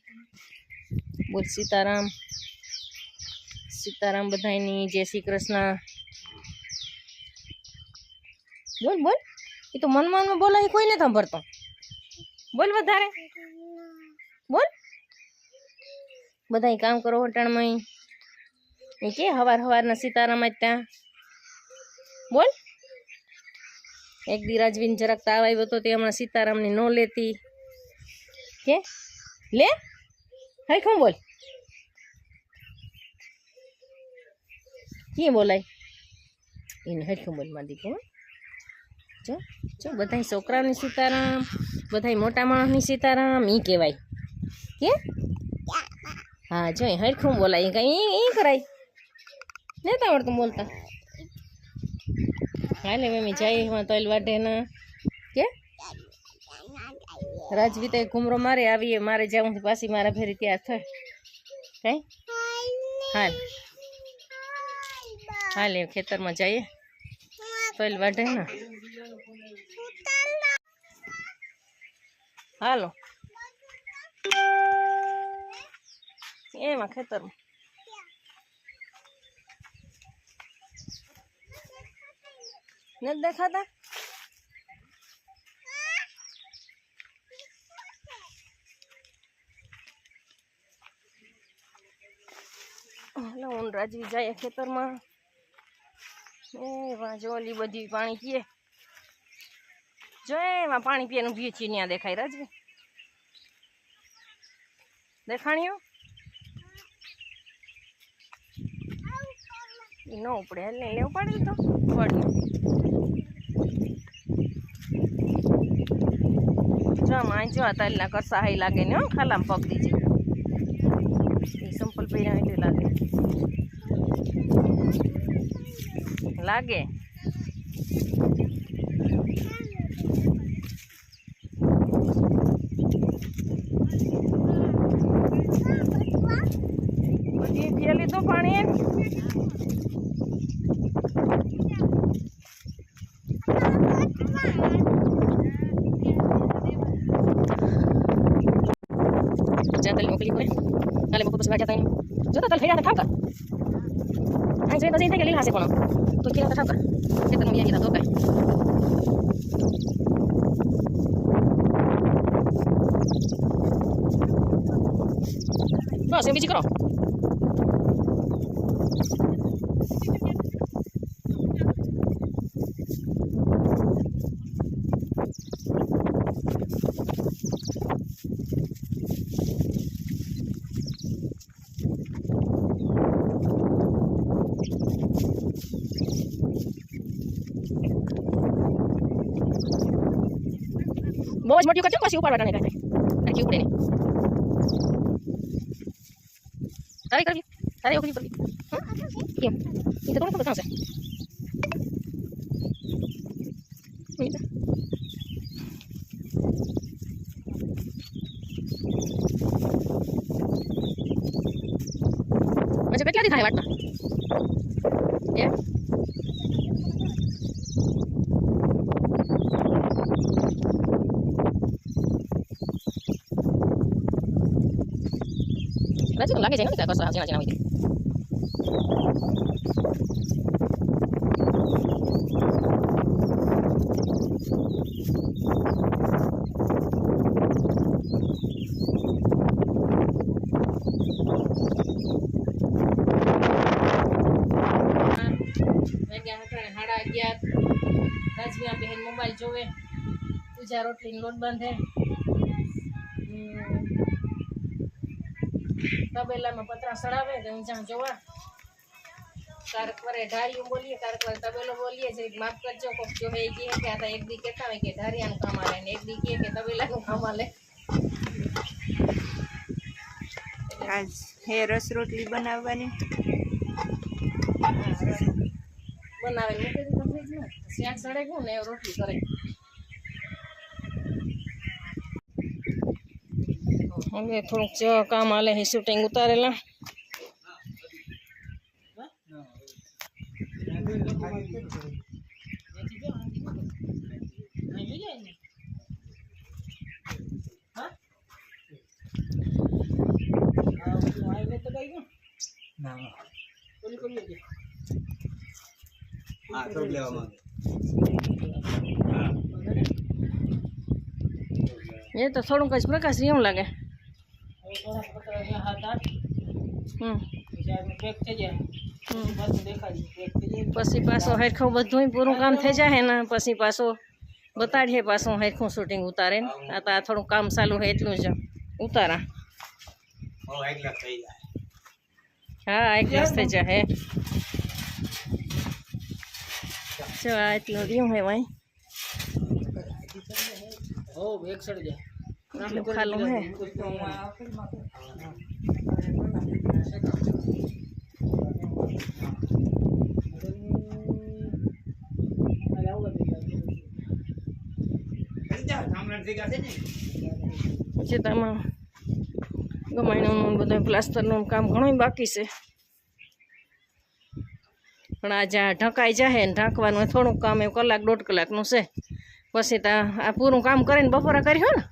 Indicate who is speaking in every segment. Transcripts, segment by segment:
Speaker 1: बोल सीताराम सीताराम बधाईनी जय श्री कृष्ण बोल बोल ये तो मन मन में बोला ही कोई नहीं सांभळतो बोल વધારે बोल बधाई काम करो होटण में ये के हवार हवार ना सीताराम आत्या बोल एक दी राजवीन जरक ताव आव्यो तो ते हमणा सीताराम ने नो लेती के ले हाय क्यों बोल ये बोलाय इन हाय क्यों बोल मादी को जो जो बधाई छोकरानी सीताराम बधाई मोटा माणसनी सीताराम ई कहेवाय के हाँ जो हाय क्यों बोलाय कई ई कराय नहीं आवड़તું बोलता हाले मम्मी जाए वहाँ तो वाटे ना के राजवी तो घूमरो मारे आवीए मारे जाऊँ तो पासी मारा फेरी तैयार थे कहीं हाल हाले खेतर में जाइए तो वाटे ना हालो ए में खेतर में नहीं देखा था हेलो उन राजवी जाए खेतर में ए वहाँ जो ओली बधी पानी पिए जो वहाँ पानी पिए उभी चीनिया देखाई राजवी देखाणियो न उपड़े हल ले पड़े तो पड़ी जो माँ जो आता करसा हाई लगे ने खाला में पग दीजिए सिंपल पहरा એટલે लागे बधी पी लीधो पानी जाता मोकली हुए काले मुख बस जाता जो तो कल फेरा था का आई जो तो जिंदगी लीला से कोनो तो किला था का एक दिन ये तो का बस ये बीजी करो बहुत मोटी करती हूँ बस ऊपर बढ़ाने का है क्यों ऊपर नहीं तारी कर तारी ओखली पर क्यों ये तो कौन पता है मुझे क्या दिखाया वाटना ये राजू को लगे जाएगा क्या करसा जना जना हुई राजवी बहन मोबाइल जोवे पूजा रोटली लोट बांधे तबेला में पतरा सड़ावे तो जहाँ जोवा कारक पर ढारियों बोलिए कारक पर तबेलो बोलिए जे माफ करजो को जो है कि आता एक दी कहता है कि ढारिया नु काम आले ने एक दी के तबेला नु काम आले
Speaker 2: आज हे रस रोटली बनावવાની
Speaker 1: बनावे मूके तो फ्रिज में शाक सड़े को ने रोटली करे હવે થોડુંક જો કામ આલે હે શૂટિંગ ઉતારેલા એ તો થોડુંક જ પ્રકાશ એવું લાગે પછી પાછો હરખું બધું પૂરું કામ થઈ જાય ને પછી પાછો બતાડીએ પાછું હરખું શૂટિંગ ઉતારે ને આ તો આ થોડું કામ ચાલુ હોય એટલું જ ઉતારા હા 1 ગ્લાસ થઈ જાય જો આ એટલું રહ્યું હે ભાઈ એટલું ખાલું હે પછી તેમાં ગમાણનું બધું પ્લાસ્ટરનું કામ ઘણું બાકી છે પણ આ જ્યાં ઢંકાઈ જાય ને ઢાંકવાનું થોડુંક કામ એવું 1 કલાક 1.5 કલાકનું છે પછી તો આ પૂરું કામ કરીને બપોરે કર્યું ને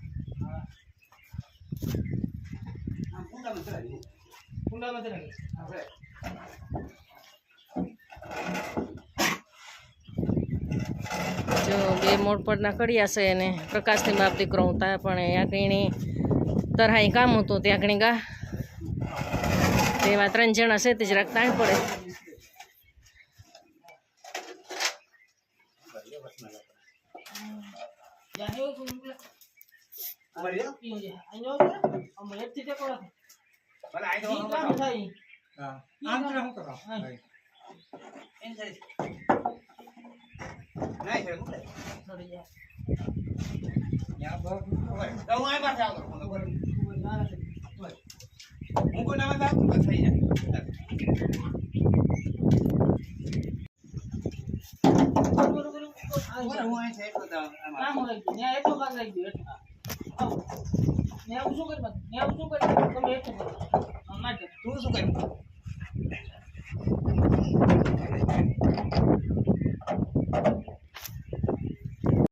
Speaker 1: જો 2 મોડ પરના કડિયા છે અને પ્રકાશની બાપ દીકરો હતા પણ ત્યાં કણી તરહાઈ કામ હતું ત્યાં કણી ગા એવા 3 જણા છે તે જરાક તાણ પડે
Speaker 3: તું શું કર્યું